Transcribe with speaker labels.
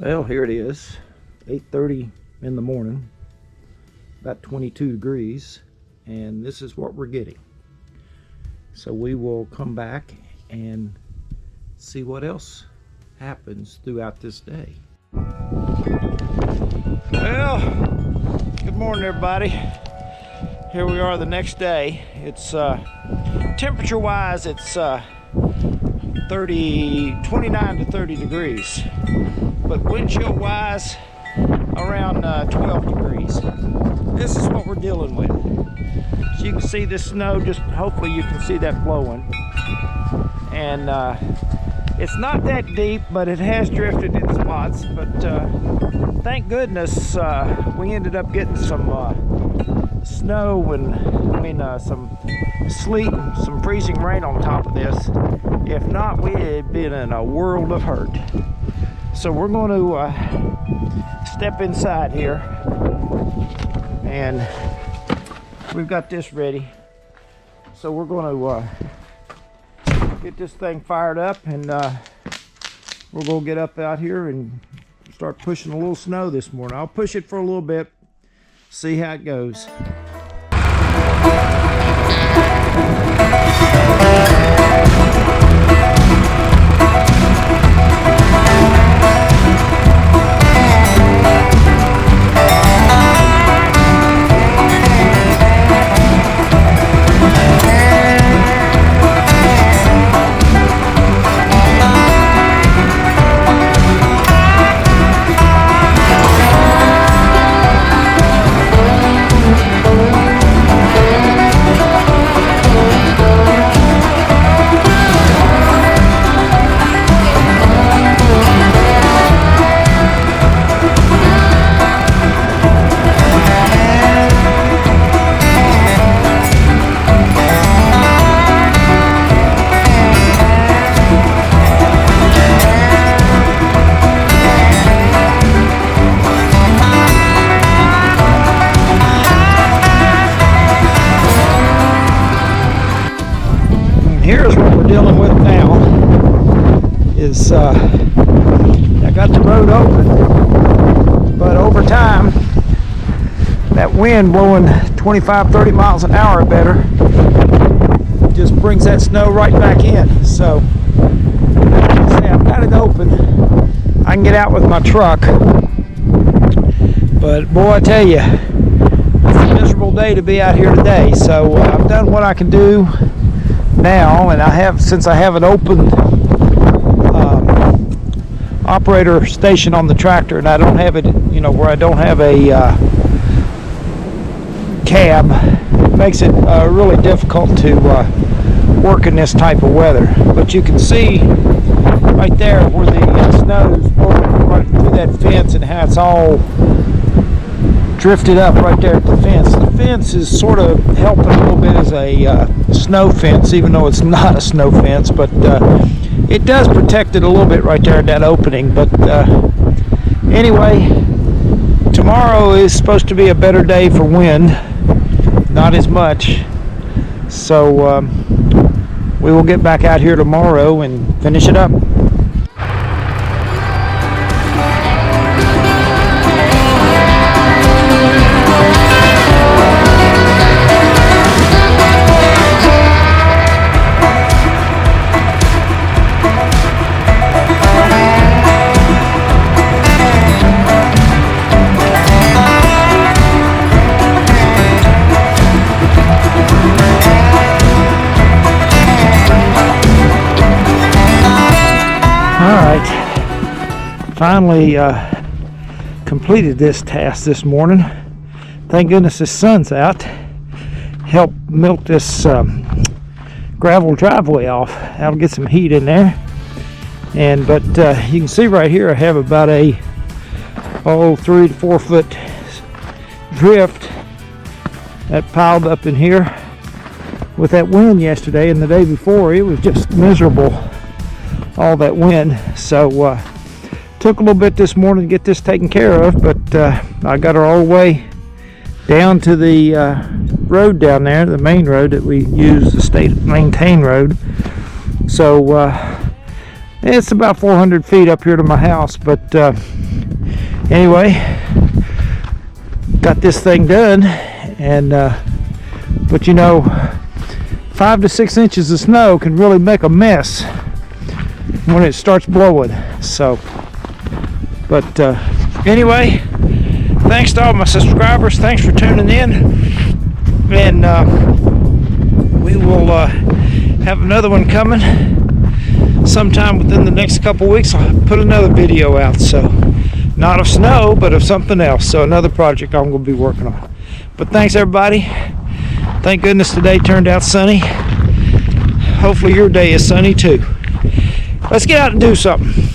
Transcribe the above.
Speaker 1: Well, here it is, 8:30 in the morning, about 22 degrees, and this is what we're getting. So we will come back and see what else happens throughout this day. Well, good morning everybody. Here we are the next day. It's temperature wise, it's 29 to 30 degrees, but wind chill wise around 12 degrees. This is what we're dealing with. So you can see this snow, just hopefully you can see that blowing, and it's not that deep, but it has drifted in spots. But thank goodness we ended up getting some snow and some sleet and some freezing rain on top of this. If not, we had been in a world of hurt. So we're going to step inside here, and we've got this ready. So we're going to get this thing fired up, and we're going to get up out here and start pushing a little snow this morning. I'll push it for a little bit, see how it goes. Here's what we're dealing with now. Is I got the road open, but over time that wind blowing 25-30 miles an hour or better just brings that snow right back in. So see, I've got it open. I can get out with my truck, but boy, I tell you, it's a miserable day to be out here today. So I've done what I can do now, and since I have an open operator station on the tractor, and I don't have it, where I don't have a cab, it makes it really difficult to work in this type of weather. But you can see right there where the snow is blowing right through that fence, and how it's all drifted up right there at the fence. The fence is sort of helping a little bit as a snow fence, even though it's not a snow fence, but it does protect it a little bit right there at that opening. But anyway, tomorrow is supposed to be a better day for wind, not as much. So we will get back out here tomorrow and finish it up. Finally completed this task this morning. Thank goodness the sun's out. Help melt this gravel driveway off. That'll get some heat in there. But you can see right here I have about a 3 to 4 foot drift that piled up in here with that wind yesterday, and the day before it was just miserable, all that wind. So took a little bit this morning to get this taken care of, but I got her all the way down to the road down there, the main road that we use, the state maintained road. So It's about 400 feet up here to my house, but anyway, got this thing done, and but you know, 5 to 6 inches of snow can really make a mess when it starts blowing. So, but anyway, thanks to all my subscribers. Thanks for tuning in, and we will have another one coming sometime within the next couple weeks. I'll put another video out, so not of snow, but of something else. So another project I'm going to be working on. But thanks, everybody. Thank goodness today turned out sunny. Hopefully your day is sunny too. Let's get out and do something.